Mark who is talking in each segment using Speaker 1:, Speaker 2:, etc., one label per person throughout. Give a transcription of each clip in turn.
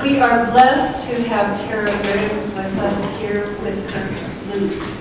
Speaker 1: We are blessed to have Tara Briggs with us here with her flute.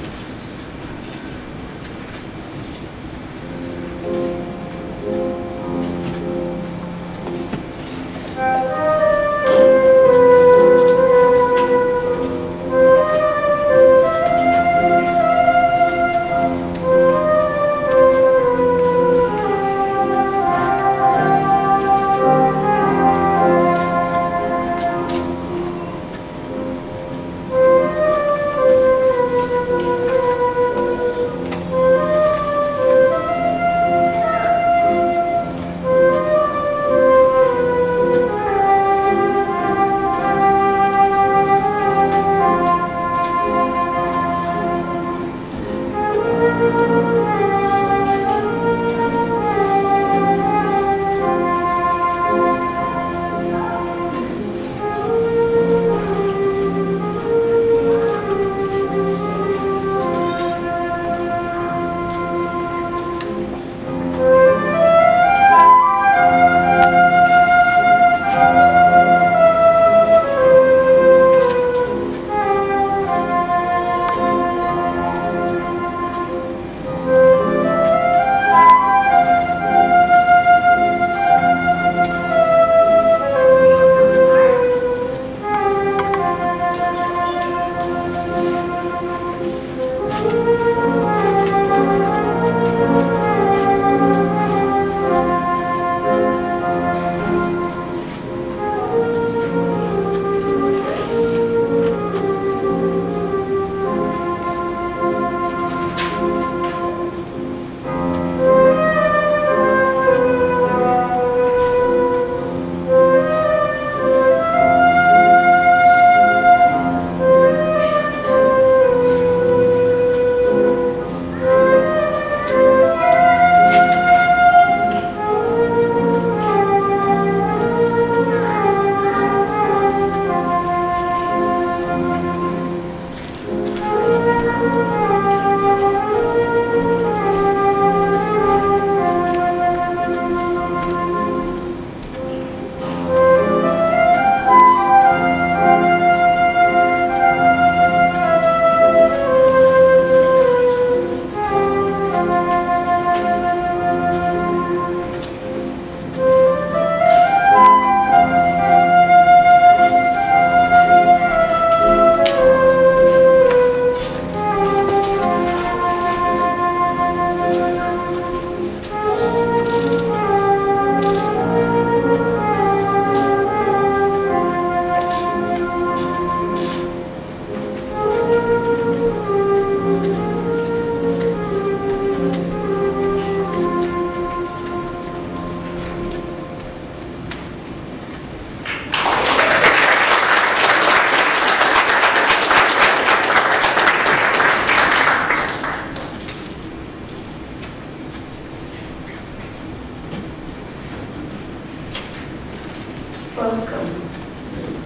Speaker 2: Welcome.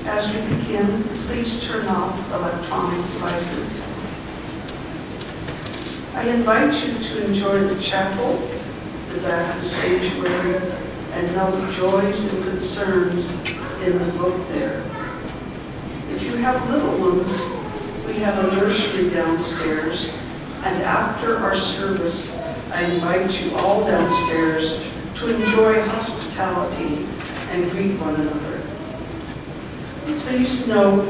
Speaker 2: As we begin, please turn off electronic devices. I invite you to enjoy the chapel, the back of the sanctuary, and know the joys and concerns in the book there. If you have little ones, we have a nursery downstairs, and after our service, I invite you all downstairs to enjoy hospitality and greet one another. Please note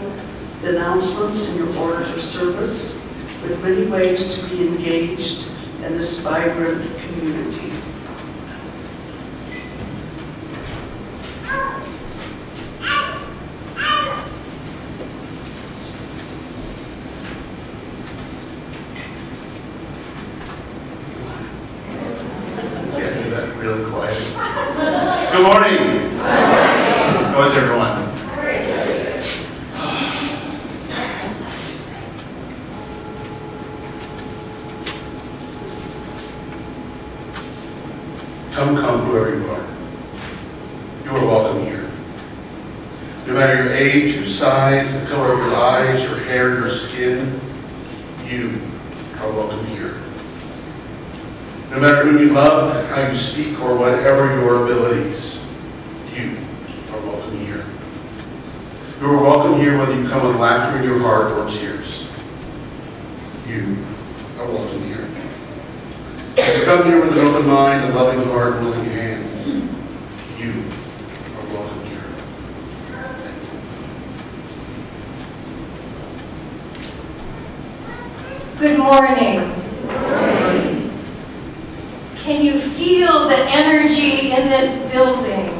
Speaker 2: the announcements in your orders of service, with many ways to be engaged in this vibrant community.
Speaker 3: Really quiet. Good morning. How is everyone? Come, whoever you are. You are welcome here. No matter your age, your size, the color of your eyes, your hair, your skin, you are welcome here. No matter whom you love, how you speak, or whatever your abilities, you are welcome here. You are welcome here whether you come with laughter in your heart or tears. You are welcome here. If you come here with an open mind, a loving heart, and willing hands, you are welcome here.
Speaker 1: Good morning. Can you feel the energy in this building?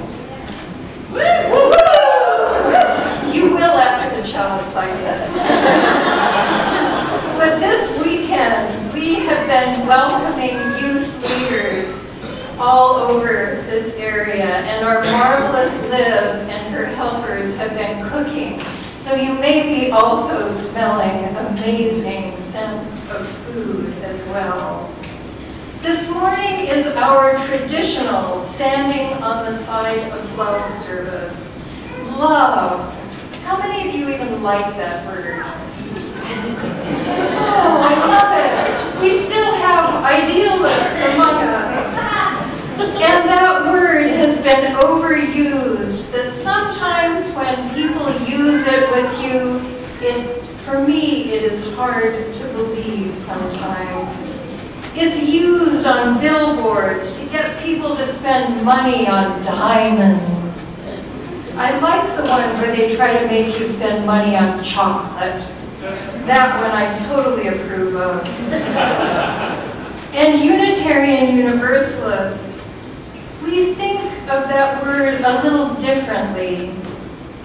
Speaker 1: You will after the chalice light yet. But this weekend, we have been welcoming youth leaders all over this area, and our marvelous Liz and her helpers have been cooking. So you may be also smelling amazing scents of food as well. This morning is our traditional standing on the side of love service. Love. How many of you even like that word? Oh, I love it. We still have idealists among us. And that word has been overused, that sometimes when people use it with you, for me, it is hard to believe sometimes. It's used on billboards to get people to spend money on diamonds. I like the one where they try to make you spend money on chocolate. That one I totally approve of. And Unitarian Universalists, we think of that word a little differently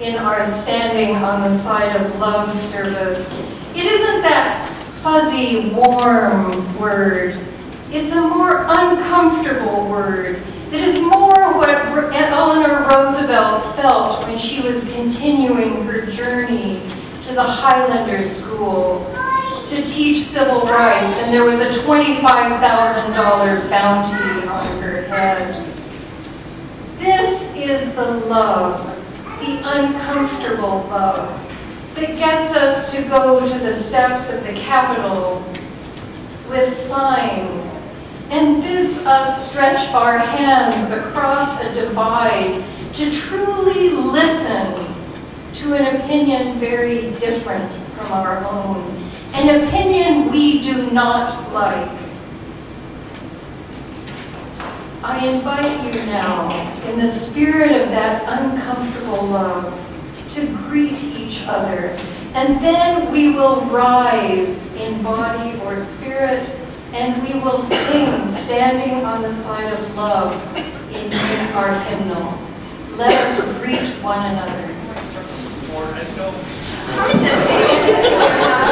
Speaker 1: in our standing on the side of love service. It isn't that fuzzy, warm word. It's a more uncomfortable word that is more what Eleanor Roosevelt felt when she was continuing her journey to the Highlander School to teach civil rights, and there was a $25,000 bounty on her head. This is the love, the uncomfortable love, that gets us to go to the steps of the Capitol with signs and bids us stretch our hands across a divide to truly listen to an opinion very different from our own, an opinion we do not like. I invite you now, in the spirit of that uncomfortable love, to greet each other, and then we will rise in body or spirit, and we will sing standing on the side of love in our hymnal. Let us greet one another.
Speaker 4: Hi, Jesse.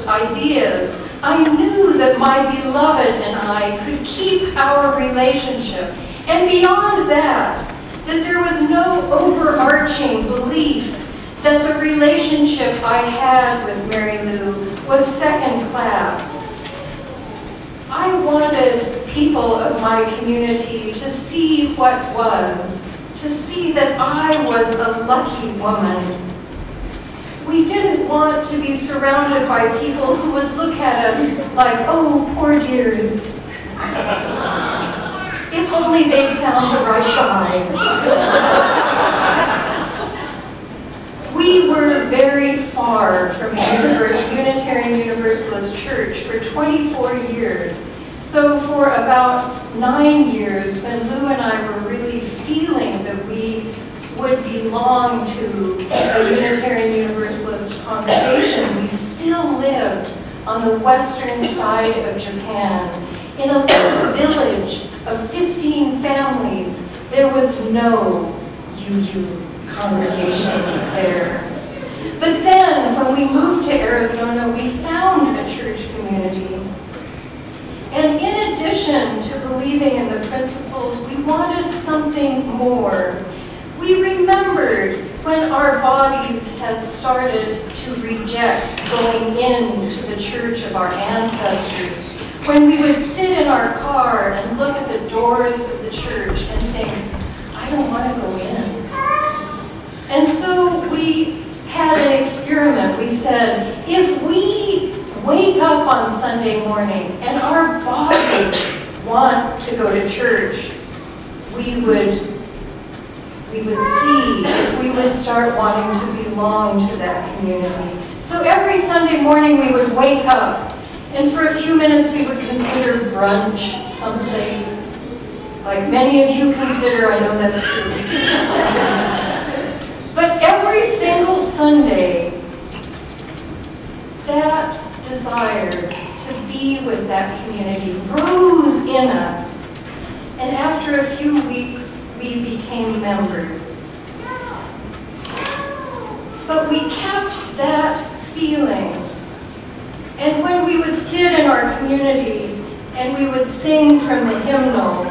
Speaker 1: Ideas, I knew that my beloved and I could keep our relationship. And beyond that, that there was no overarching belief that the relationship I had with Mary Lou was second class. I wanted people of my community to see what was, to see that I was a lucky woman. We didn't want to be surrounded by people who would look at us like, oh, poor dears. If only they'd found the right guy. We were very far from a Unitarian Universalist church for 24 years. So for about 9 years, when Lou and I were really feeling that we would belong to a Unitarian Universalist congregation, we still lived on the western side of Japan, in a little village of 15 families. There was no UU congregation there. But then, when we moved to Arizona, we found a church community. And in addition to believing in the principles, we wanted something more. We remembered when our bodies had started to reject going into the church of our ancestors, when we would sit in our car and look at the doors of the church and think, I don't want to go in. And so we had an experiment. We said, if we wake up on Sunday morning and our bodies want to go to church, we would see if we would start wanting to belong to that community. So every Sunday morning we would wake up, and for a few minutes we would consider brunch someplace. Like many of you consider, I know that's true. But every single Sunday, that desire to be with that community rose in us. And after a few weeks, we became members. But we kept that feeling. And when we would sit in our community and we would sing from the hymnal,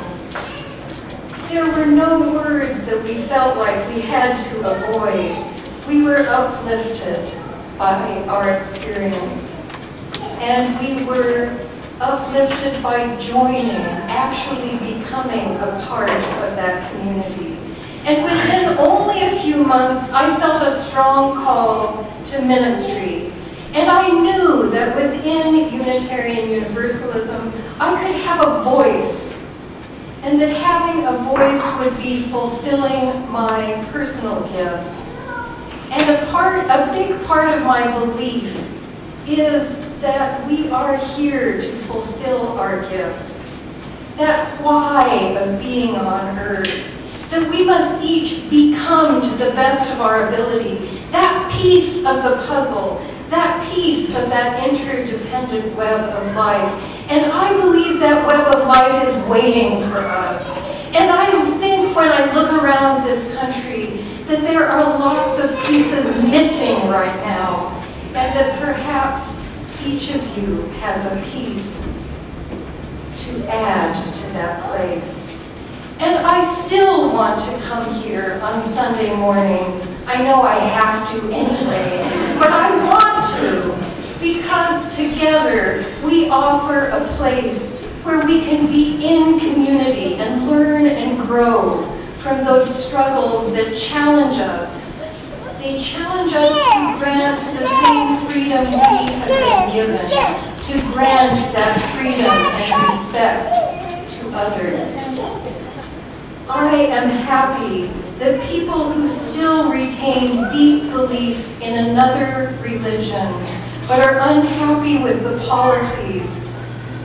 Speaker 1: there were no words that we felt like we had to avoid. We were uplifted by our experience. And we were uplifted by joining, actually becoming a part of that community. And within only a few months, I felt a strong call to ministry. And I knew that within Unitarian Universalism, I could have a voice, and that having a voice would be fulfilling my personal gifts. And a big part of my belief is that we are here to fulfill our gifts. That why of being on earth. That we must each become to the best of our ability. That piece of the puzzle. That piece of that interdependent web of life. And I believe that web of life is waiting for us. And I think when I look around this country that there are lots of pieces missing right now. And that perhaps each of you has a piece to add to that place. And I still want to come here on Sunday mornings. I know I have to anyway, but I want to because together we offer a place where we can be in community and learn and grow from those struggles that challenge us. They challenge us to grant the same freedom we have been given, to grant that freedom and respect to others. I am happy that people who still retain deep beliefs in another religion, but are unhappy with the policies,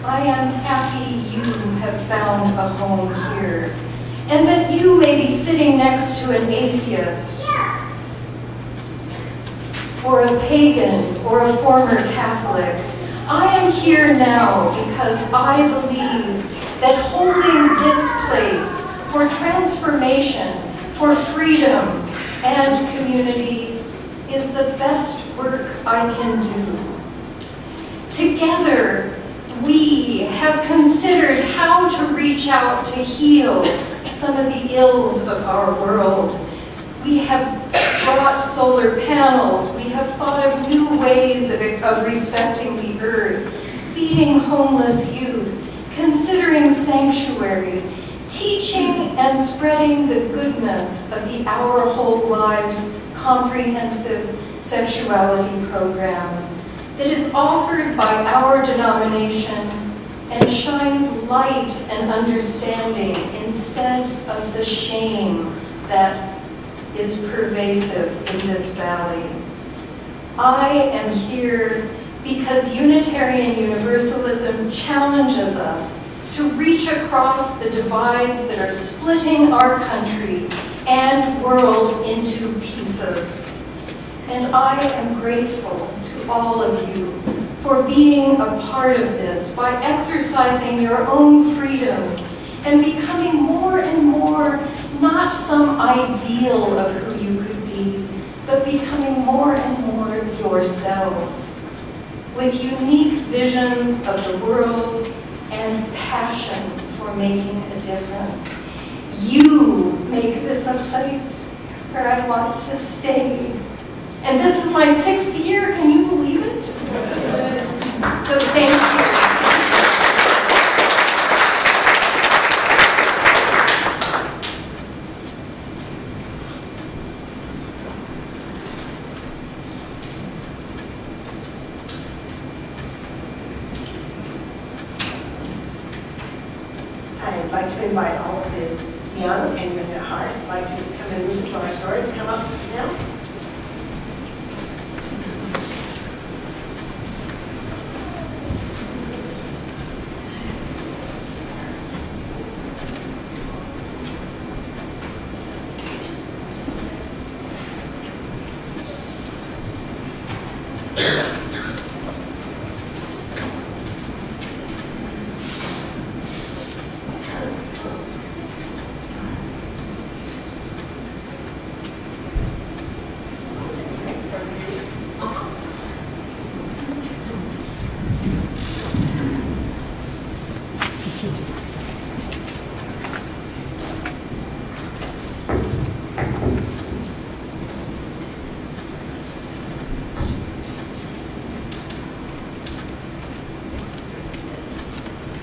Speaker 1: I am happy you have found a home here, and that you may be sitting next to an atheist, or a pagan, or a former Catholic. I am here now because I believe that holding this place for transformation, for freedom and community is the best work I can do. Together, we have considered how to reach out to heal some of the ills of our world. We have brought solar panels, we have thought of new ways of respecting the earth, feeding homeless youth, considering sanctuary, teaching and spreading the goodness of the Our Whole Lives comprehensive sexuality program that is offered by our denomination and shines light and understanding instead of the shame that is pervasive in this valley. I am here because Unitarian Universalism challenges us to reach across the divides that are splitting our country and world into pieces. And I am grateful to all of you for being a part of this by exercising your own freedoms and becoming more and more not some ideal of who you could be, but becoming more and more yourselves, with unique visions of the world and passion for making a difference. You make this a place where I want to stay. And this is my 6th year, can you believe it? So thank you.
Speaker 5: I'd like to invite all of the young and young at heart who'd like to come and listen to our story to come up now.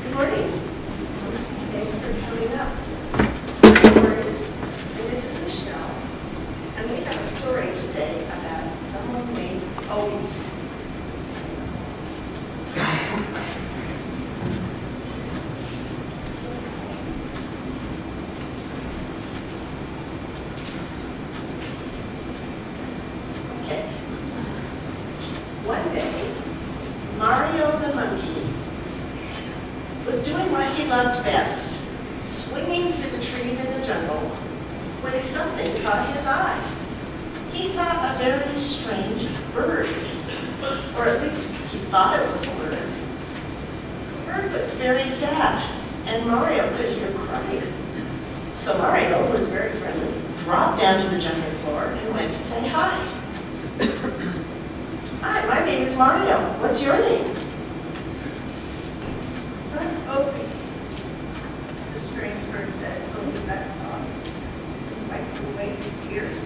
Speaker 5: Good morning. Thanks for coming up. And this is Michelle. And we have a story today about someone named Obi. Okay. One day, Mario the monkey was doing what he loved best, swinging through the trees in the jungle, when something caught his eye. He saw a very strange bird, or at least he thought it was a bird. The bird looked very sad, and Mario could hear crying. So Mario, who was very friendly, dropped down to the jungle floor and went to say hi. Hi, my name is Mario. What's your name?
Speaker 4: Opie. The strange bird said, "Opie back sauce." Wiped away his tears.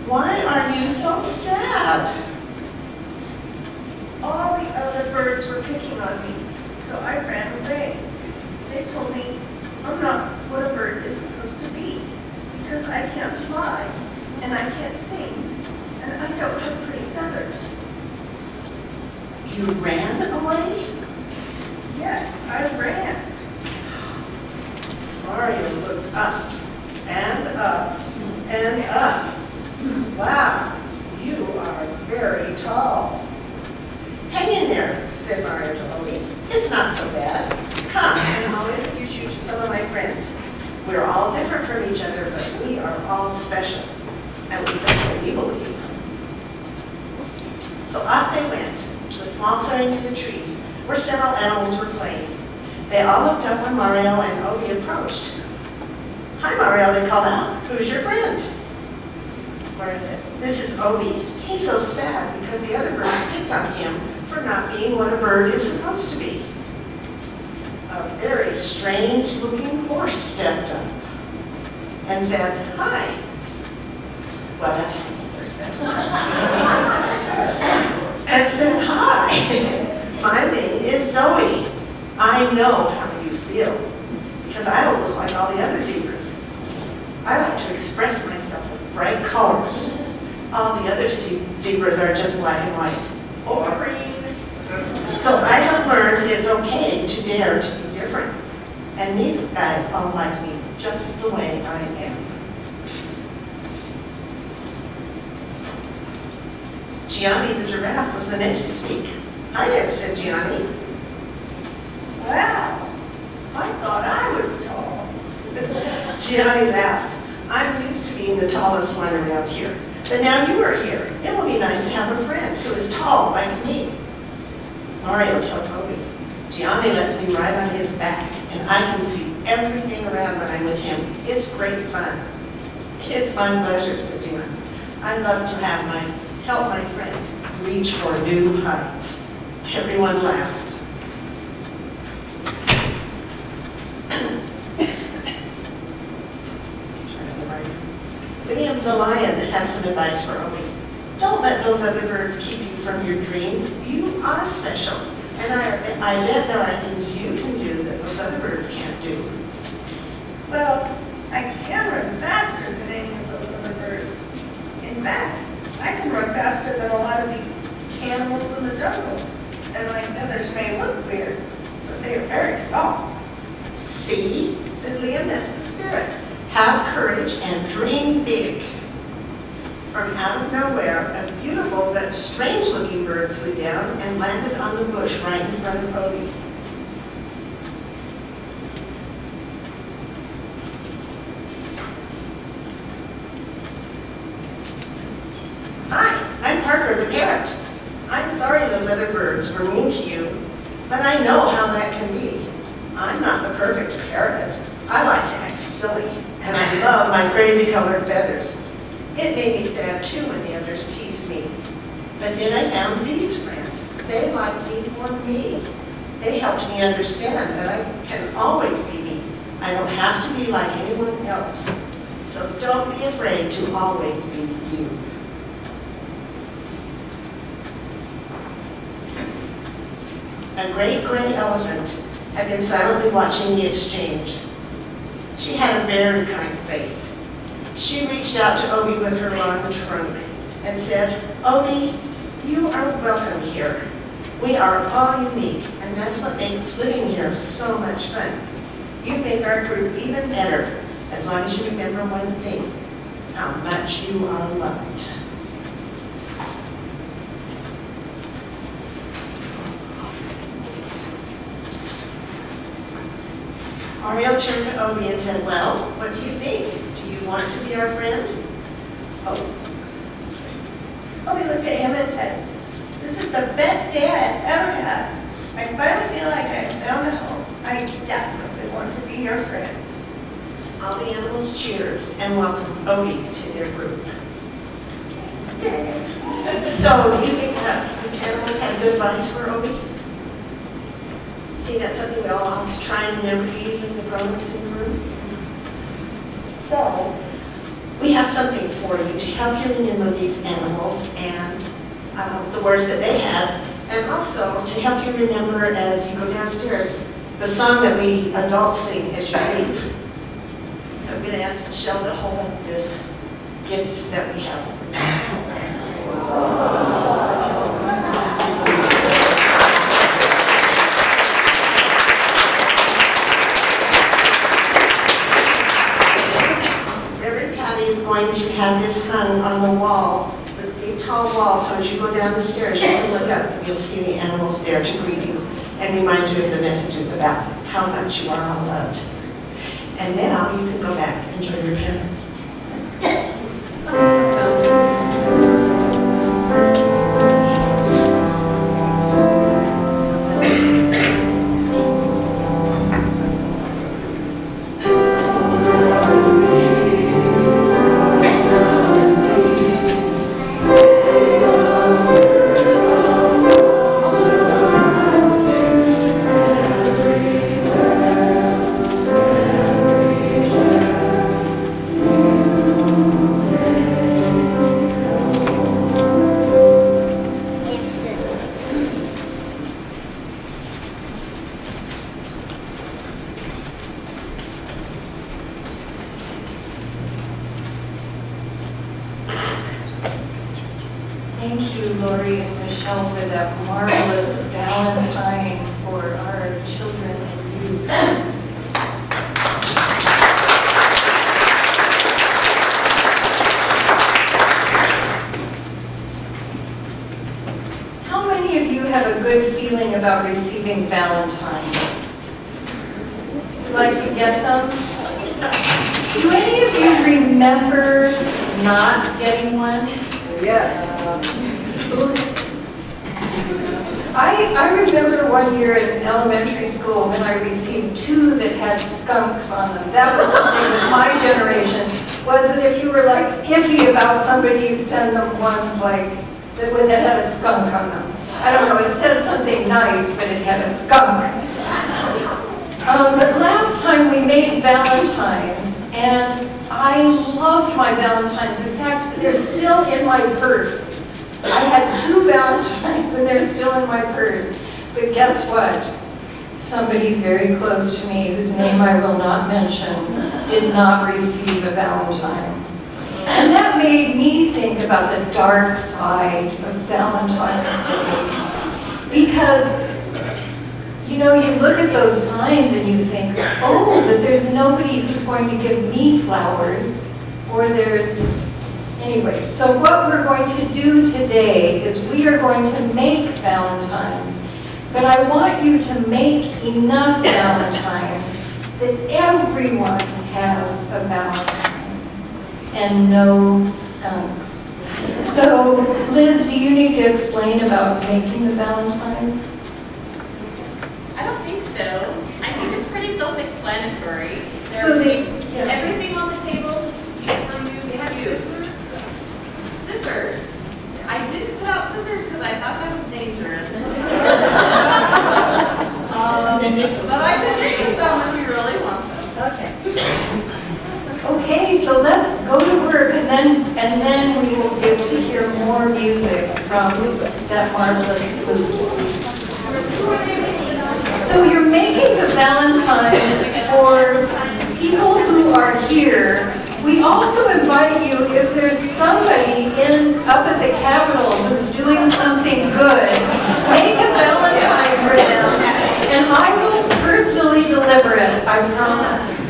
Speaker 5: Why are you so sad?
Speaker 4: All the other birds were picking on me, so I ran away. They told me I'm not what a bird is supposed to be, because I can't fly, and I can't sing, and I don't have pretty feathers.
Speaker 5: You ran away?
Speaker 4: Yes, I ran.
Speaker 5: Mario looked up and up and up. Wow, you are very tall. Hang in there, said Mario to Obi. It's not so bad. Come, and I'll introduce you to some of my friends. We're all different from each other, but we are all special. At least that's what we believe. So off they went to a small clearing in the trees where several animals were playing. They all looked up when Mario and Obi approached. Hi, Mario, they called out. Who's your friend? Mario said, this is Obi. He feels sad because the other birds picked on him for not being what a bird is supposed to be. A very strange-looking horse stepped up and said, hi. Well, that's the first That's what and said, hi, my name is Zoe. I know how you feel because I don't look like all the other zebras. I like to express myself with bright colors. All the other zebras are just black and white. Boring. So I have learned it's okay to dare to be different. And these guys all like me just the way I am. Gianni the giraffe was the next to speak. Hi there, said Gianni.
Speaker 4: Wow, I thought I was tall.
Speaker 5: Gianni laughed. I'm used to being the tallest one around here. But now you are here. It will be nice to have a friend who is tall like me. Mario tells Obi, Gianni lets me ride on his back, and I can see everything around when I'm with him. It's great fun. It's my pleasure, said Gianni. I love to help my friends reach for new heights. Everyone laughed. William the lion had some advice for Obi. Don't let those other birds keep you from your dreams. You are special. And I bet there are things you can do that those other birds can't do.
Speaker 4: Well, I can run faster than any of those other birds. In fact, I can run faster than a lot of the animals in the jungle. And my feathers may look weird, but they are very soft.
Speaker 5: See, said Liam, that's the spirit. Have courage and dream big. From out of nowhere, a beautiful but strange-looking bird flew down and landed on the bush right in front of Obi. Hi, I'm Parker the parrot. I'm sorry those other birds were mean to you, but I know how that can be. I'm not the perfect parrot. I like to act silly, and I love my crazy-colored feathers. It made me sad, too, when the others teased me. But then I found these friends. They like me for me. They helped me understand that I can always be me. I don't have to be like anyone else. So don't be afraid to always be you. A great gray elephant had been silently watching the exchange. She had a very kind face. She reached out to Obi with her long trunk and said, Obi, you are welcome here. We are all unique, and that's what makes living here so much fun. You make our group even better, as long as you remember one thing, how much you are loved. Mario turned to Obi and said, well, what do you think? Do you want to be our friend?
Speaker 4: Obi looked at him and said, this is the best day I've ever had. I finally feel like I found a home. I definitely want to be your friend.
Speaker 5: All the animals cheered and welcomed Obi to their group. Yay. So, do you think that the animals had good advice for Obi? I think that's something we all have to try and remember, even the grown-ups in the room. So, we have something for you to help you remember these animals and the words that they had, and also to help you remember as you go downstairs the song that we adults sing as you leave. So I'm going to ask Michelle to hold up this gift that we have. Everybody is going to have this hung on the wall, the big tall wall, so as you go down the stairs, you can look up and you'll see the animals there to greet you and remind you of the messages about how much you are all loved. And now you can go back and join your parents.
Speaker 1: thank you, Lori and Michelle, for that marvelous Valentine for our children and youth. How many of you have a good feeling about receiving Valentines? Would you like to get them? Do any of you remember not getting one?
Speaker 2: Yes.
Speaker 1: I remember one year in elementary school when I received 2 that had skunks on them. That was the thing with my generation, was that if you were like iffy about somebody, you'd send them ones like that had a skunk on them. I don't know, it said something nice, but it had a skunk. But last time we made Valentines, and I loved my Valentines. In fact, they're still in my purse. I had 2 Valentines, and they're still in my purse. But guess what? Somebody very close to me, whose name I will not mention, did not receive a Valentine. And that made me think about the dark side of Valentine's Day. Because you know, you look at those signs and you think, oh, but there's nobody who's going to give me flowers, or anyway. So what we're going to do today is we are going to make Valentines, but I want you to make enough Valentines that everyone has a Valentine, and no skunks. So, Liz, do you need to explain about making the Valentines?
Speaker 6: I don't think so. I think it's pretty self-explanatory.
Speaker 1: So
Speaker 6: everything on the tables is for you to use. Scissors. I didn't put out scissors because I thought that was dangerous. But I could give you some if you really want them.
Speaker 1: Okay. Okay, so let's go to work, and then we will be able to hear more music from that marvelous flute. So you're making the Valentines for people who are here. We also invite you, if there's somebody up at the Capitol who's doing something good, make a Valentine for them, and I will personally deliver it, I promise.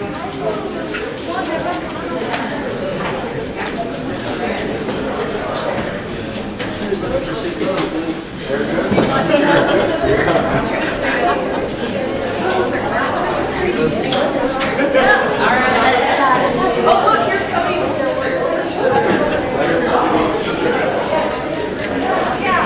Speaker 6: Oh, look, here's Cody with scissors. Yeah.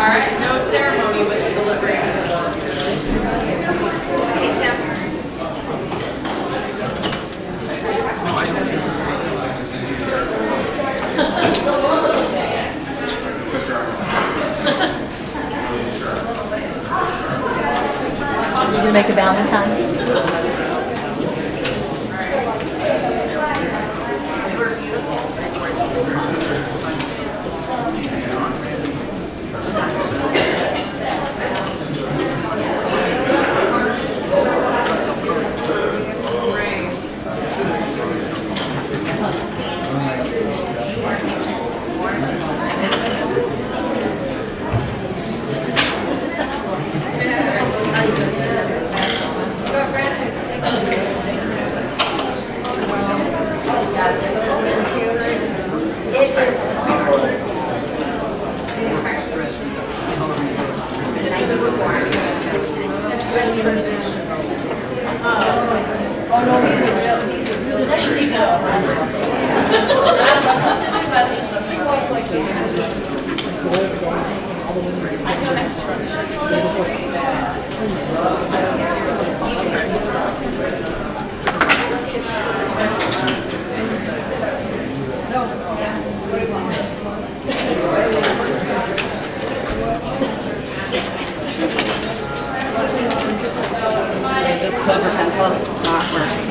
Speaker 6: right, no ceremony with the delivery.
Speaker 1: Hey, Sam.
Speaker 7: Did you make a Valentine?
Speaker 6: You were beautiful and you were
Speaker 7: Silver pencil, not working.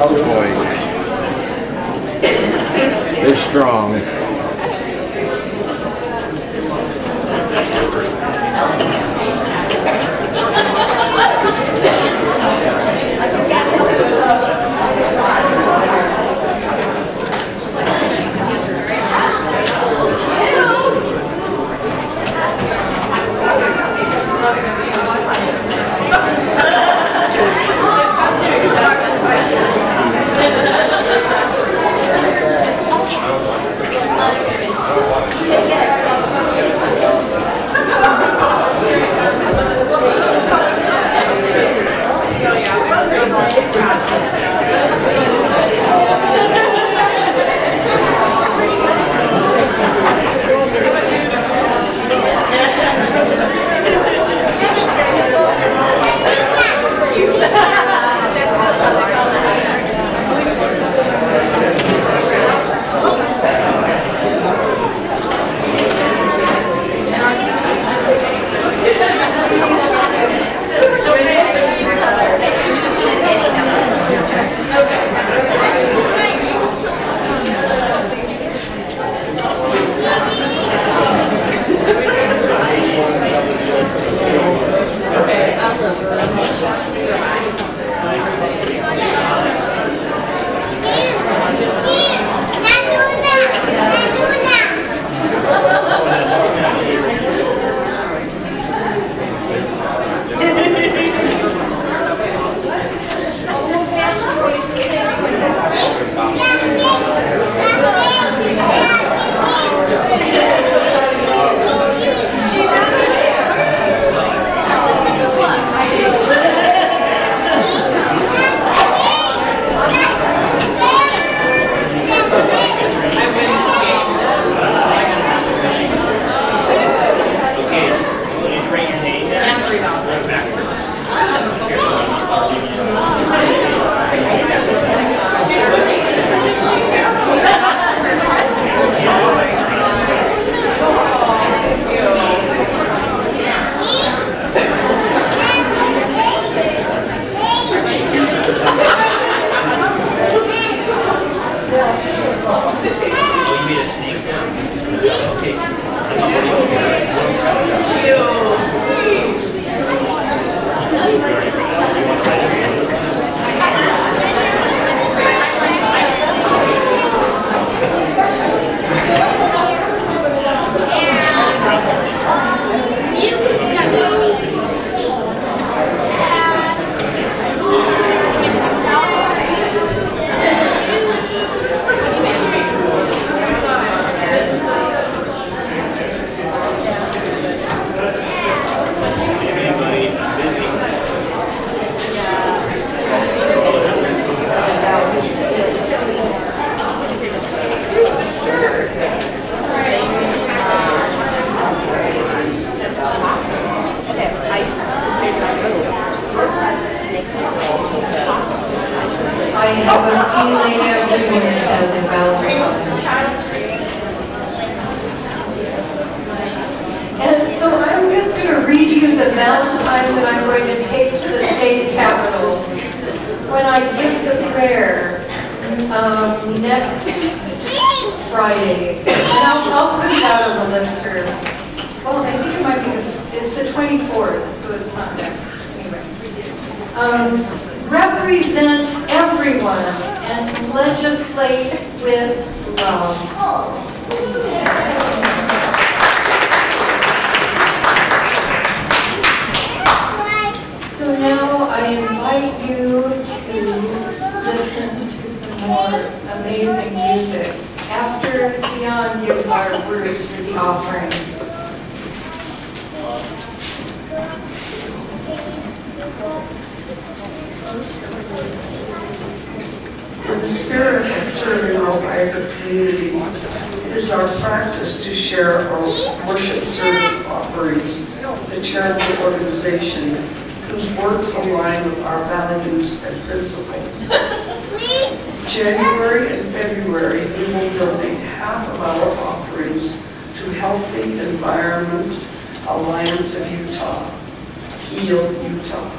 Speaker 8: boys. They're strong.
Speaker 1: I have a feeling everyone has a Valentine. And so I'm just going to read you the Valentine that I'm going to take to the state capitol when I give the prayer next Friday. And I'll put it out on the listserv. Well, I think it might be it's the 24th, so it's not next. Anyway. Represent everyone and legislate with love. So now I invite you to listen to some more amazing music after Dion gives our words for the offering.
Speaker 2: In the spirit of serving our wider community, it is our practice to share our worship service offerings with a charitable organization whose works align with our values and principles. January and February, we will donate half of our offerings to Healthy Environment Alliance of Utah, Heal Utah.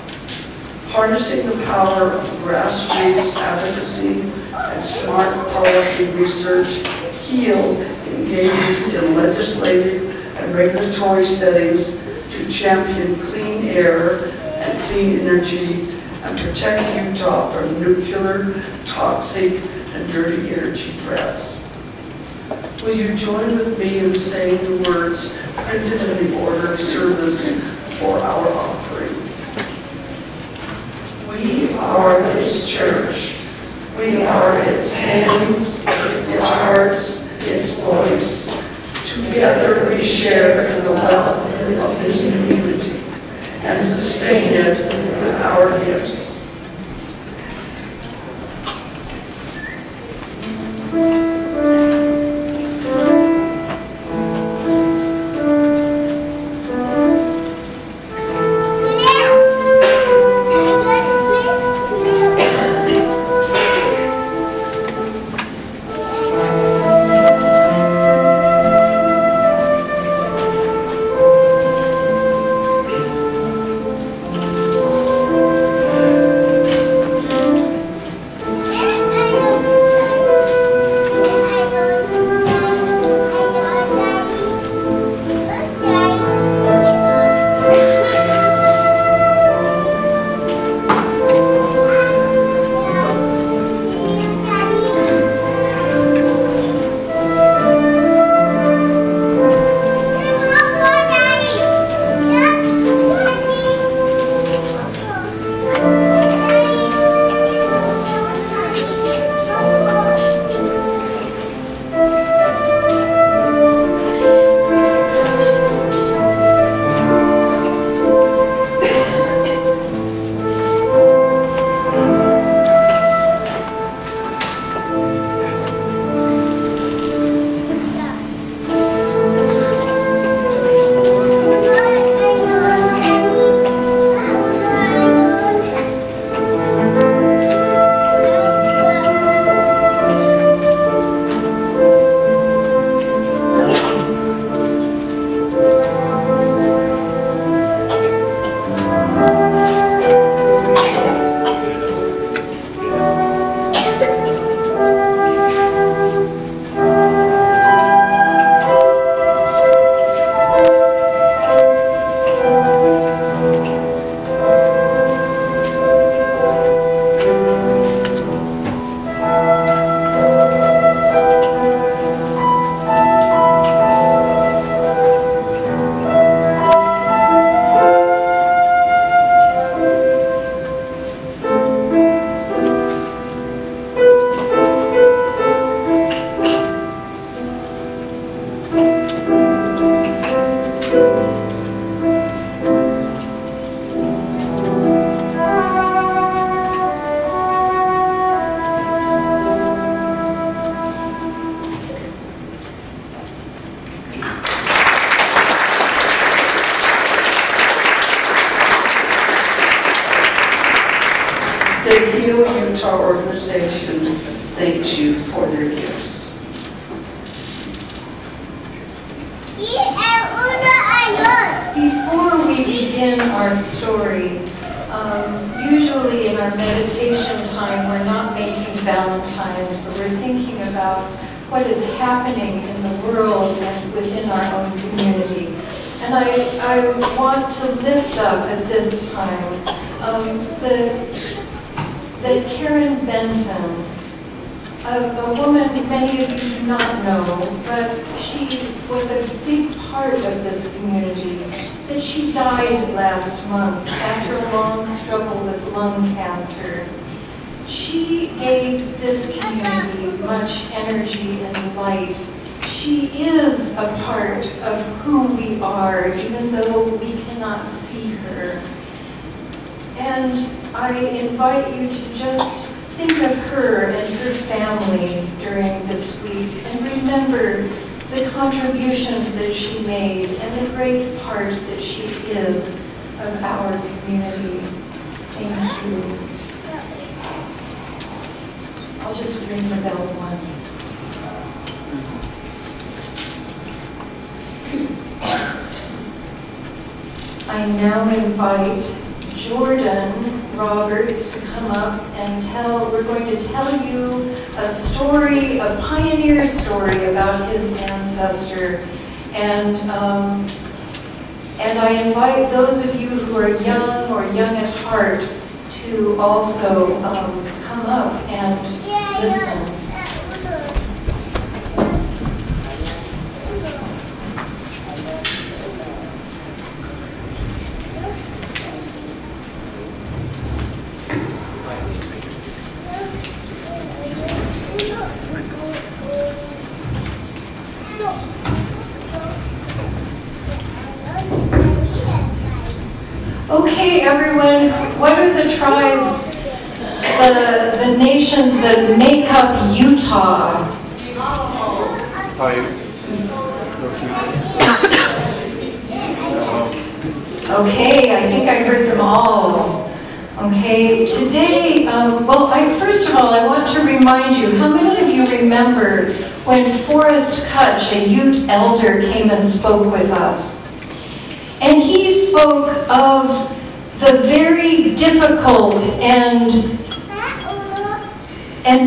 Speaker 2: harnessing the power of grassroots advocacy and smart policy research, HEAL engages in legislative and regulatory settings to champion clean air and clean energy and protect Utah from nuclear, toxic, and dirty energy threats. Will you join with me in saying the words printed in the order of service for our offering? We are this church. We are its hands, its hearts, its voice. Together we share in the wealth of this community and sustain it with our gifts. The HEAL Utah organization thanks you for their gifts.
Speaker 1: Before we begin our story, usually in our meditation time, we're not making Valentines, but we're thinking about what is happening in the world and within our own community. And I want to lift up at this time that Karen Benton, a woman many of you do not know, but she was a big part of this community, that she died last month after a long struggle with lung cancer. She gave this community much energy and light. She is a part of who we are, even though we cannot see her. And I invite you to just think of her and her family during this week and remember the contributions that she made and the great part that she is of our community. Thank you. I'll just ring the bell once. I now invite Jordan Roberts to come up and we're going to tell you a story, a pioneer story about his ancestor. And I invite those of you who are young or young at heart to also come up and listen. Okay, everyone, what are the tribes, the nations that make up Utah? Okay, I think I heard them all. Okay, today, first of all, I want to remind you, how many of you remember when Forrest Kutch, a Ute elder, came and spoke with us? And he spoke of the very difficult and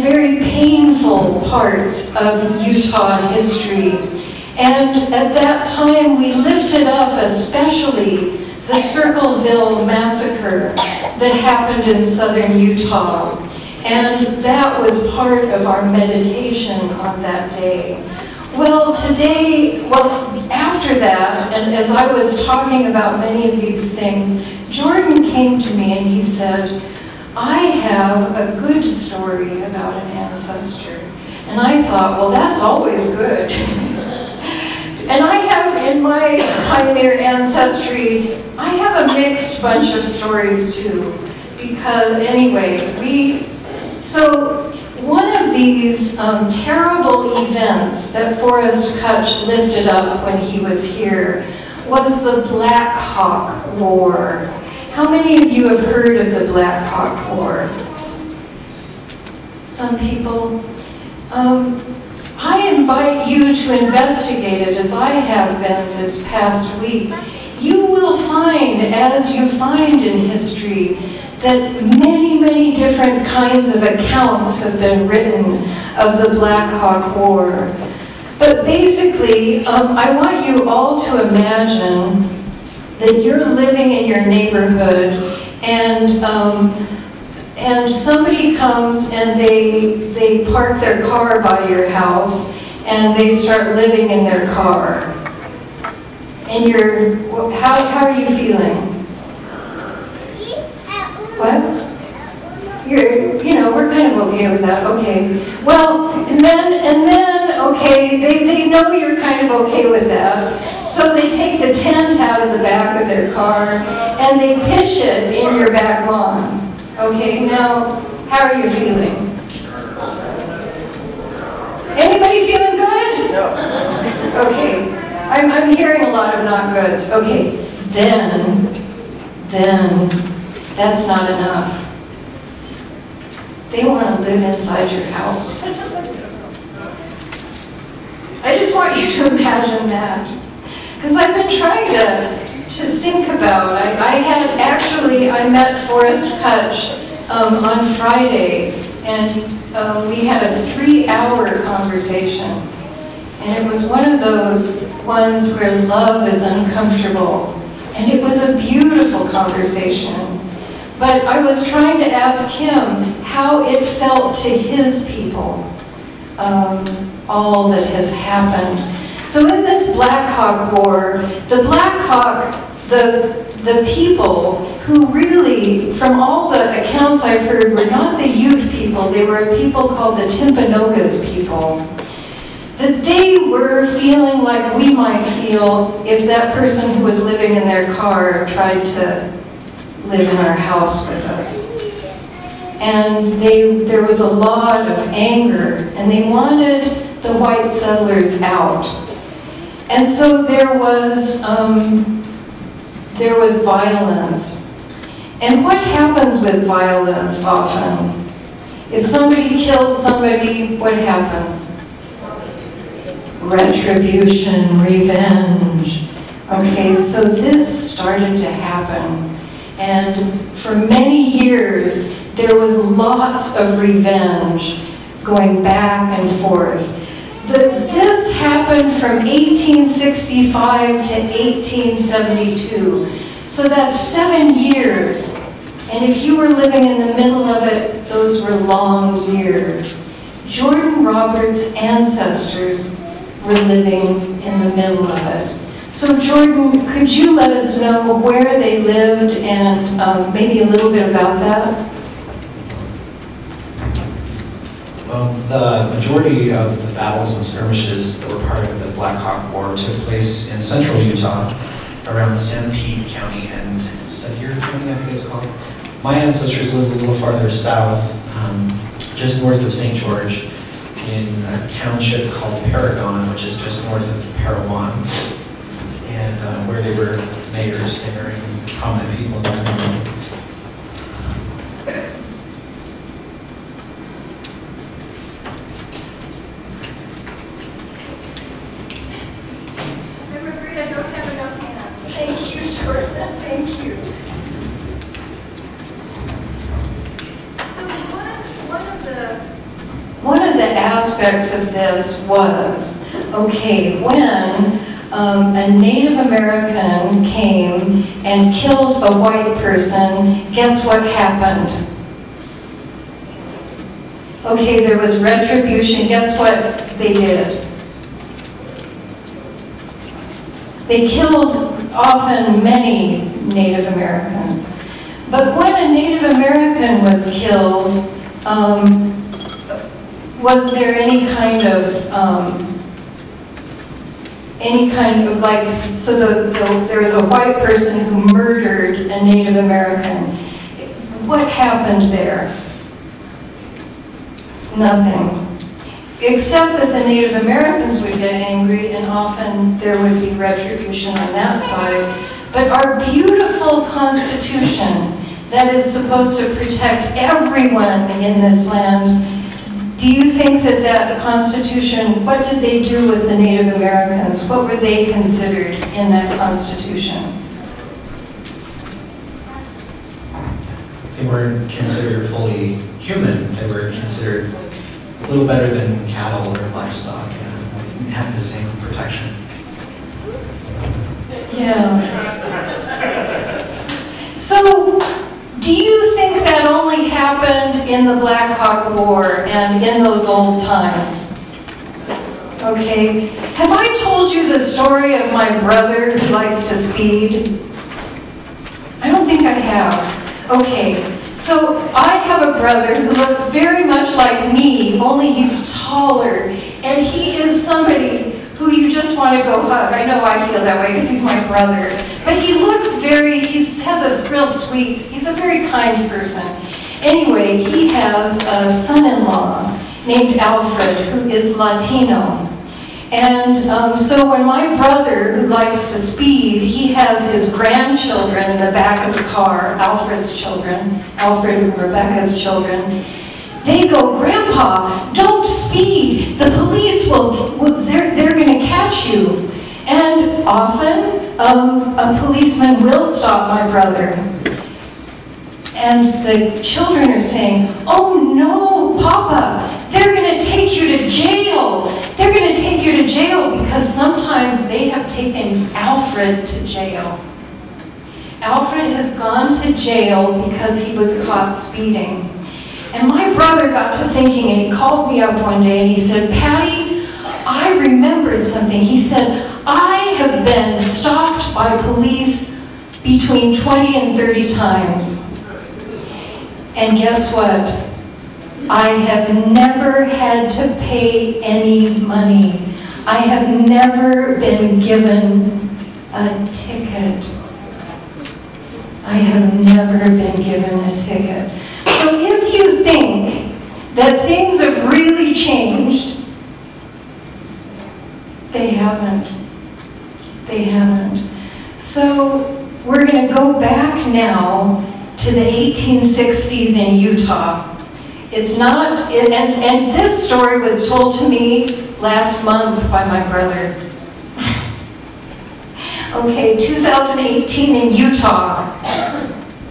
Speaker 1: very painful parts of Utah history. And at that time, we lifted up especially the Circleville massacre that happened in southern Utah. And that was part of our meditation on that day. Well, after that, and as I was talking about many of these things, Jordan came to me and he said, I have a good story about an ancestor. And I thought, well, that's always good. And I have in my pioneer ancestry, I have a mixed bunch of stories too. Because anyway, so one of these terrible events that Forrest Kutch lifted up when he was here was the Black Hawk War. How many of you have heard of the Black Hawk War? Some people? I invite you to investigate it as I have been this past week. You will find, as you find in history, that many, many different kinds of accounts have been written of the Black Hawk War. But basically, I want you all to imagine that you're living in your neighborhood and somebody comes and they park their car by your house and they start living in their car. And how are you feeling? What? We're kind of okay with that. Okay. Well, and then, okay, they know you're kind of okay with that. So they take the tent out of the back of their car and they pitch it in your back lawn. Okay, now, how are you feeling? Anybody feeling good? No. Okay, I'm hearing a lot of not goods. Okay, then, that's not enough. They want to live inside your house. I just want you to imagine that. Because I've been trying to think about, I met Forrest Kutch on Friday, and we had a 3-hour conversation. And it was one of those ones where love is uncomfortable. And it was a beautiful conversation. But I was trying to ask him how it felt to his people, all that has happened. So in this Black Hawk War, the Black Hawk, the people who really, from all the accounts I've heard, were not the Ute people, they were a people called the Timpanogos people. That they were feeling like we might feel if that person who was living in their car tried to live in our house with us. And there was a lot of anger, and they wanted the white settlers out. And so there was violence. And what happens with violence often? If somebody kills somebody, what happens? Retribution, revenge. Okay, so this started to happen. And for many years, there was lots of revenge going back and forth. This happened from 1865 to 1872. So that's 7 years. And if you were living in the middle of it, those were long years. Jordan Roberts' ancestors were living in the middle of it. So Jordan, could you let us know where they lived and maybe a little bit about that?
Speaker 9: Well, the majority of the battles and skirmishes that were part of the Black Hawk War took place in central Utah, around Sanpete County and Sevier County, I think it's called. My ancestors lived a little farther south, just north of St. George, in a township called Paragon, which is just north of Parowan, and where they were mayors. They were prominent people in that community.
Speaker 6: I'm afraid I don't have enough hands.
Speaker 1: Thank you, Jordan. Thank you.
Speaker 6: So
Speaker 1: One of the aspects of this was, okay, when a Native American came and killed a white person, guess what happened? Okay, there was retribution. Guess what they did? They killed often many Native Americans. But when a Native American was killed, was there any kind of like, so there was a white person who murdered a Native American. What happened there? Nothing. Except that the Native Americans would get angry and often there would be retribution on that side. But our beautiful Constitution that is supposed to protect everyone in this land, do you think that that Constitution, what did they do with the Native Americans? What were they considered in that Constitution?
Speaker 9: They weren't considered fully human. They were considered a little better than cattle or livestock, and had the same protection.
Speaker 1: Yeah. So, do you think that only happened in the Black Hawk War and in those old times? Okay. Have I told you the story of my brother who likes to speed? I don't think I have. Okay. So I have a brother who looks very much like me, only he's taller. And he is somebody who you just want to go hug. I know I feel that way because he's my brother. But he looks he has a real sweet, he's a very kind person. Anyway, he has a son-in-law named Alfred who is Latino. And so when my brother, who likes to speed, he has his grandchildren in the back of the car, Alfred's children, Alfred and Rebecca's children, they go, "Grandpa, don't speed. The police they're going to catch you." And often, a policeman will stop my brother. And the children are saying, "Oh no, Papa, they're going to take you to jail. They're going to take you to jail," because sometimes they have taken Alfred to jail. Alfred has gone to jail because he was caught speeding. And my brother got to thinking, and he called me up one day and he said, "Patty, I remembered something." He said, "I have been stopped by police between 20 and 30 times. And guess what? I have never had to pay any money. I have never been given a ticket. I have never been given a ticket." So if you think that things have really changed, they haven't. They haven't. So we're going to go back now to the 1860s in Utah. It's not, and this story was told to me last month by my brother. Okay, 2018 in Utah.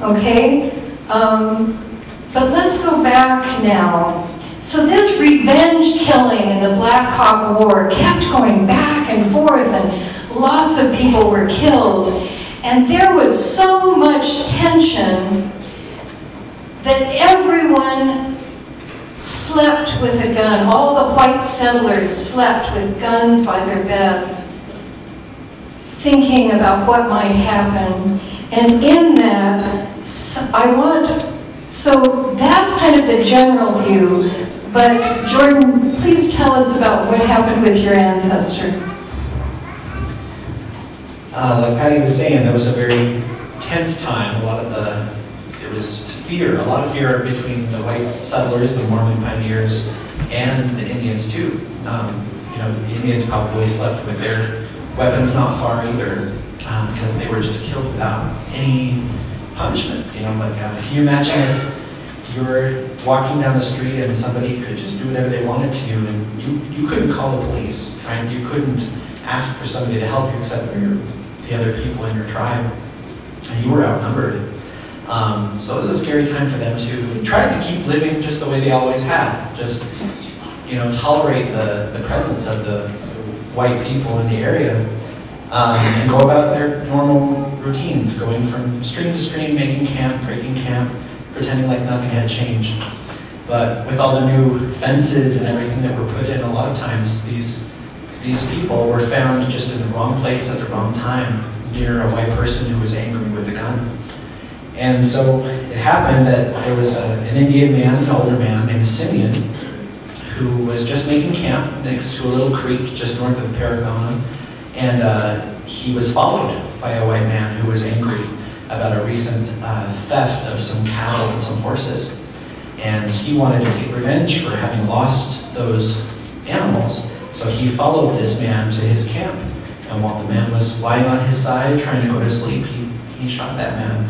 Speaker 1: Okay? But let's go back now. So this revenge killing in the Black Hawk War kept going back and forth, and lots of people were killed. And there was so much tension that everyone slept with a gun. All the white settlers slept with guns by their beds, thinking about what might happen. And in that, so that's kind of the general view. But Jordan, please tell us about what happened with your ancestor.
Speaker 9: Like Patty was saying, that was a very tense time. There was fear, a lot of fear between the white settlers, the Mormon pioneers, and the Indians too. The Indians probably slept with their weapons not far either, because they were just killed without any punishment. Can you imagine if you were walking down the street and somebody could just do whatever they wanted to you, and you couldn't call the police, right? You couldn't ask for somebody to help you except for the other people in your tribe, and you were outnumbered. So it was a scary time for them to try to keep living just the way they always had, just tolerate the presence of the white people in the area, and go about their normal routines, going from stream to stream, making camp, breaking camp, pretending like nothing had changed. But with all the new fences and everything that were put in, a lot of times these people were found just in the wrong place at the wrong time, near a white person who was angry with a gun. And so it happened that there was an Indian man, an older man named Simeon, who was just making camp next to a little creek just north of Paragon, and he was followed by a white man who was angry about a recent theft of some cattle and some horses. And he wanted to take revenge for having lost those animals. So he followed this man to his camp. And while the man was lying on his side trying to go to sleep, he shot that man.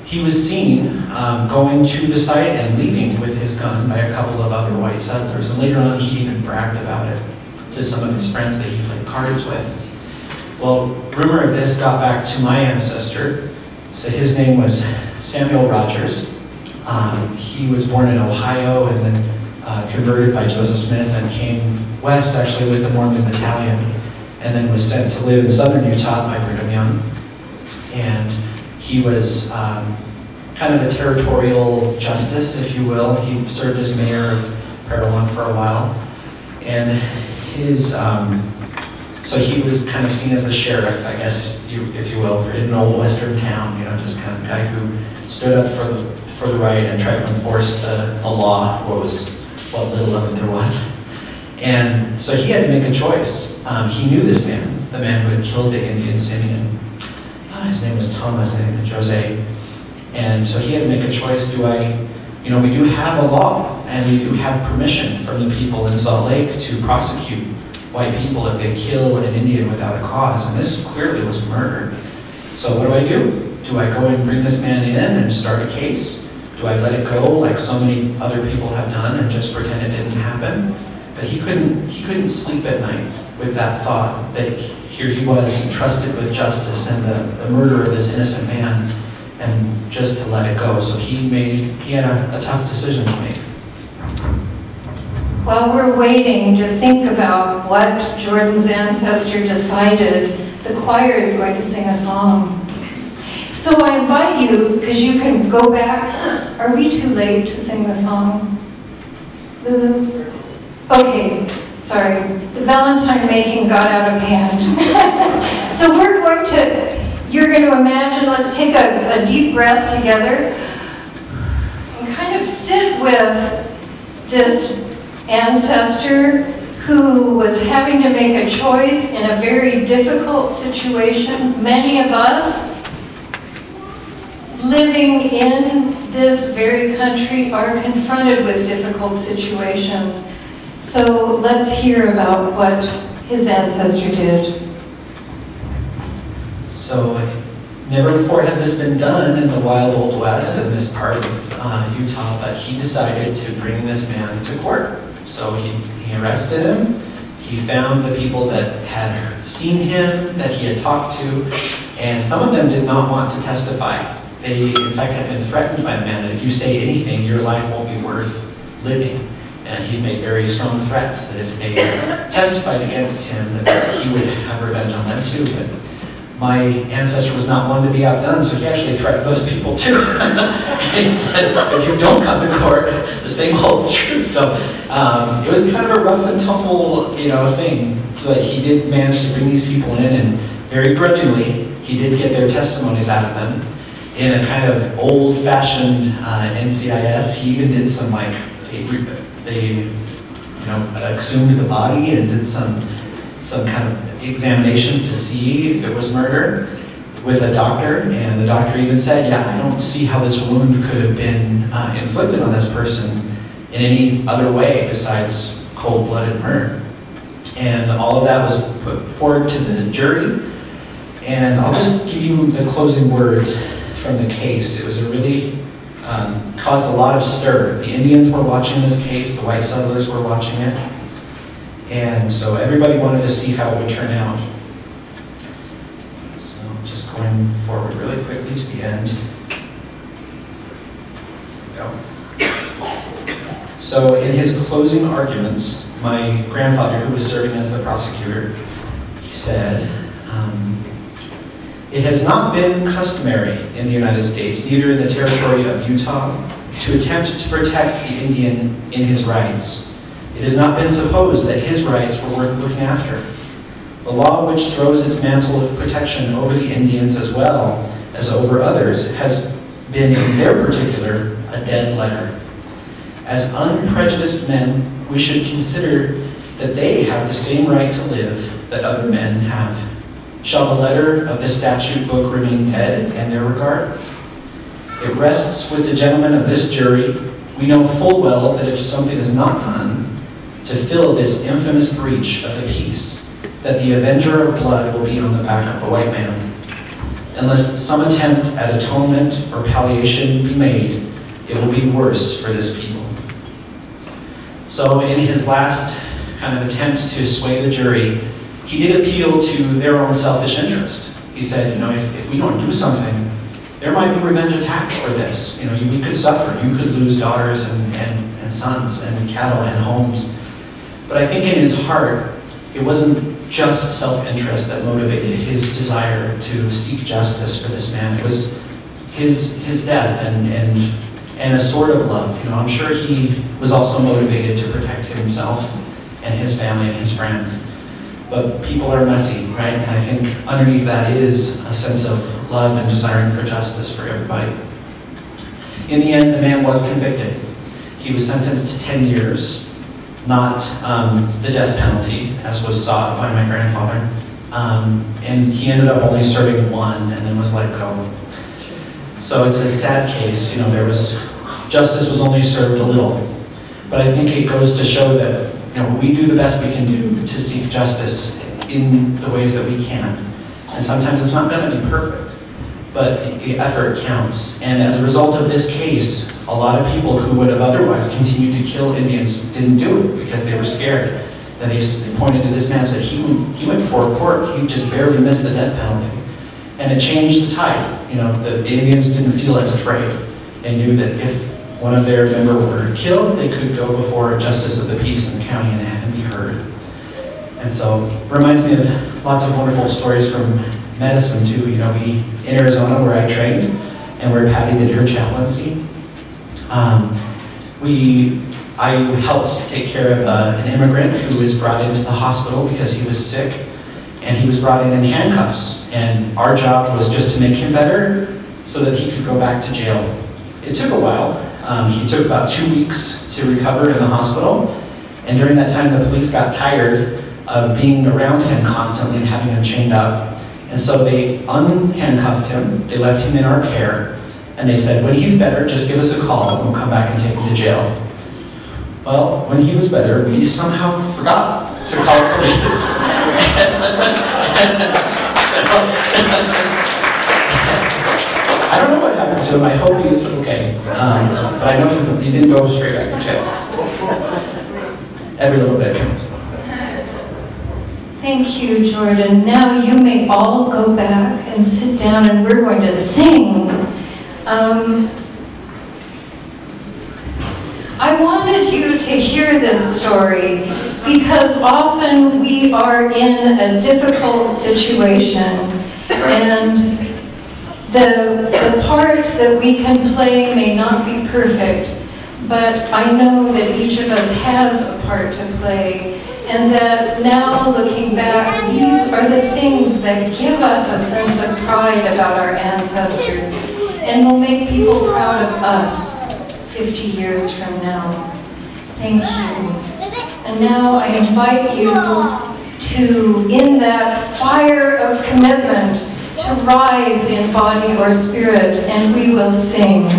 Speaker 9: He was seen going to the site and leaving with his gun by a couple of other white settlers. And later on, he even bragged about it to some of his friends that he played cards with. Well, rumor of this got back to my ancestor. So his name was Samuel Rogers. He was born in Ohio and then converted by Joseph Smith and came west actually with the Mormon battalion, and then was sent to live in southern Utah by Brigham Young. And he was kind of a territorial justice, if you will. He served as mayor of Parowan for a while. And so he was kind of seen as the sheriff, I guess, if you will, in an old western town, just kind of guy who stood up for the right and tried to enforce the law, what little of it there was. And so he had to make a choice. He knew this man, the man who had killed the Indian Simeon. His name was Thomas, I think, Jose. And so he had to make a choice. We do have a law, and we do have permission from the people in Salt Lake to prosecute white people if they kill an Indian without a cause. And this clearly was murder. So what do? Do I go and bring this man in and start a case? Do I let it go like so many other people have done and just pretend it didn't happen? But he couldn't sleep at night with that thought that here he was entrusted with justice and the murder of this innocent man, and just to let it go. So he had a tough decision to make.
Speaker 1: While we're waiting to think about what Jordan's ancestor decided, the choir is going to sing a song. So I invite you, because you can go back. Are we too late to sing the song? Lulu? Okay, sorry. The Valentine making got out of hand. So you're going to imagine, let's take a deep breath together and kind of sit with this ancestor who was having to make a choice in a very difficult situation. Many of us living in this very country are confronted with difficult situations. So let's hear about what his ancestor did.
Speaker 9: So never before had this been done in the wild old west in this part of Utah, but he decided to bring this man to court. So he arrested him. He found the people that had seen him, that he had talked to, and some of them did not want to testify. They, in fact, had been threatened by the man that if you say anything, your life won't be worth living. And he made very strong threats that if they testified against him, that he would have revenge on them too. But my ancestor was not one to be outdone, so he actually threatened those people too. He said, if you don't come to court, the same holds true. So it was kind of a rough and tumble, thing. So that he did manage to bring these people in, and very grudgingly, he did get their testimonies out of them. In a kind of old-fashioned NCIS, he even did some they exhumed the body and did some kind of examinations to see if it was murder with a doctor, and the doctor even said, yeah, I don't see how this wound could have been inflicted on this person in any other way besides cold-blooded murder. And all of that was put forward to the jury, and I'll just give you the closing words from the case. It was a really caused a lot of stir. The Indians were watching this case, the white settlers were watching it, and so everybody wanted to see how it would turn out. So just going forward really quickly to the end. So in his closing arguments, my grandfather, who was serving as the prosecutor, he said, it has not been customary in the United States, neither in the territory of Utah, to attempt to protect the Indian in his rights. It has not been supposed that his rights were worth looking after. The law which throws its mantle of protection over the Indians as well as over others has been in their particular a dead letter. As unprejudiced men, we should consider that they have the same right to live that other men have. Shall the letter of the statute book remain dead in their regard? It rests with the gentlemen of this jury. We know full well that if something is not done to fill this infamous breach of the peace, that the avenger of blood will be on the back of the white man. Unless some attempt at atonement or palliation be made, it will be worse for this people. So in his last kind of attempt to sway the jury, he did appeal to their own selfish interest. He said, if we don't do something, there might be revenge attacks for this. We could suffer. You could lose daughters and sons and cattle and homes. But I think in his heart, it wasn't just self-interest that motivated his desire to seek justice for this man. It was his death and a sort of love. I'm sure he was also motivated to protect himself and his family and his friends. But people are messy, right? And I think underneath that is a sense of love and desiring for justice for everybody. In the end, the man was convicted. He was sentenced to 10 years, not the death penalty, as was sought by my grandfather. And he ended up only serving 1 and then was let go. So it's a sad case. Justice was only served a little. But I think it goes to show that we do the best we can do to seek justice in the ways that we can. And sometimes it's not going to be perfect, but the effort counts. And as a result of this case, a lot of people who would have otherwise continued to kill Indians didn't do it because they were scared. And they pointed to this man and said, he went before court, he just barely missed the death penalty. And it changed the tide. The Indians didn't feel as afraid. They knew that if one of their members were killed, they could go before a justice of the peace in the county and be heard. And so it reminds me of lots of wonderful stories from medicine too. In Arizona where I trained and where Patty did her chaplaincy, I helped take care of an immigrant who was brought into the hospital because he was sick, and he was brought in handcuffs. And our job was just to make him better so that he could go back to jail. It took a while. He took about 2 weeks to recover in the hospital, and during that time the police got tired of being around him constantly and having him chained up. And so they unhandcuffed him, they left him in our care, and they said, when he's better, just give us a call and we'll come back and take him to jail. Well, when he was better, we somehow forgot to call the police. I don't know what happened to him. I hope he's okay. But I know he didn't go straight back to jail. Every little bit counts.
Speaker 1: Thank you, Jordan. Now you may all go back and sit down, and we're going to sing I wanted you to hear this story because often we are in a difficult situation, and the part that we can play may not be perfect, but I know that each of us has a part to play, and that now looking back, these are the things that give us a sense of pride about our ancestors and will make people proud of us 50 years from now. Thank you. And now I invite you to, in that fire of commitment, to rise in body or spirit, and we will sing.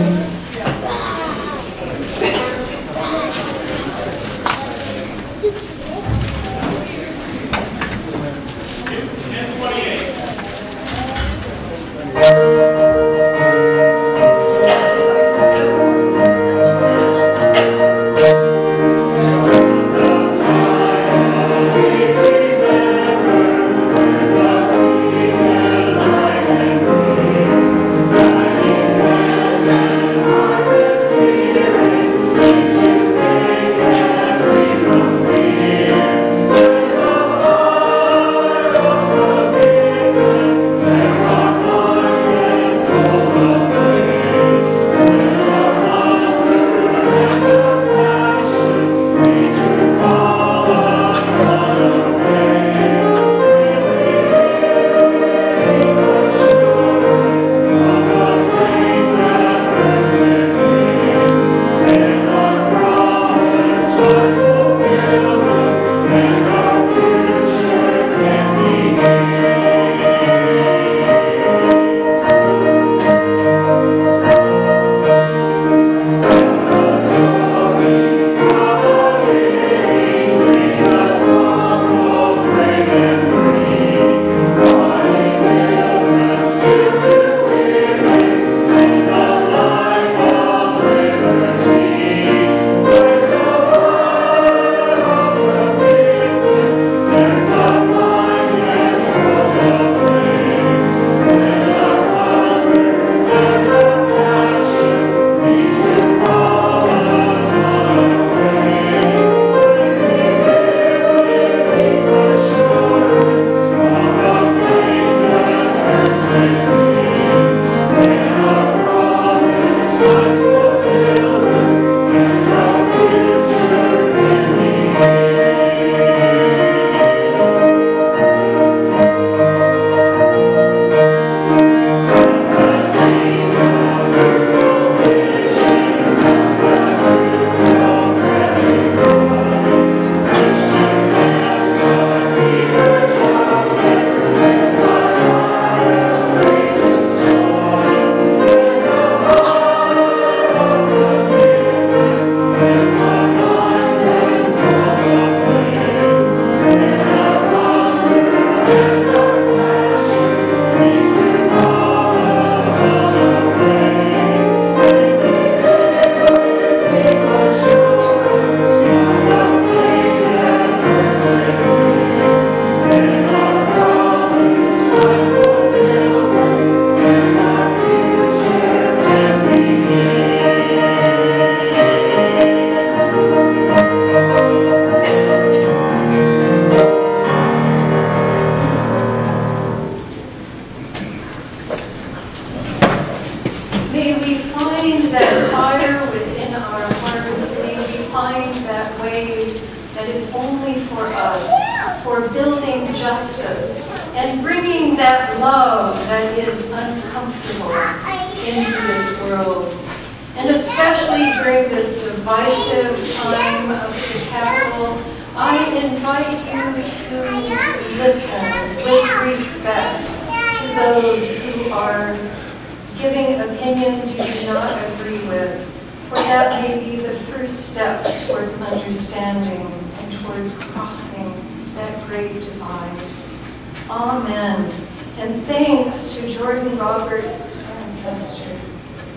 Speaker 1: Amen. And thanks to Jordan Roberts' ancestor.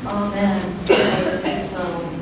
Speaker 1: Amen. May it be so.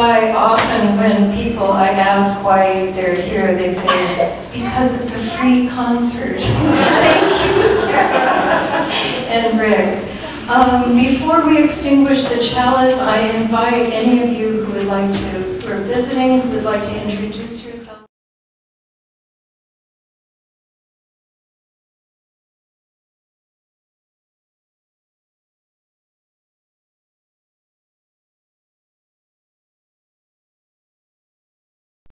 Speaker 1: why often when I ask why they're here, they say, because it's a free concert. Thank you, Tara and Rick. Before we extinguish the chalice, I invite any of you who would like to, who are visiting, who would like to introduce yourself.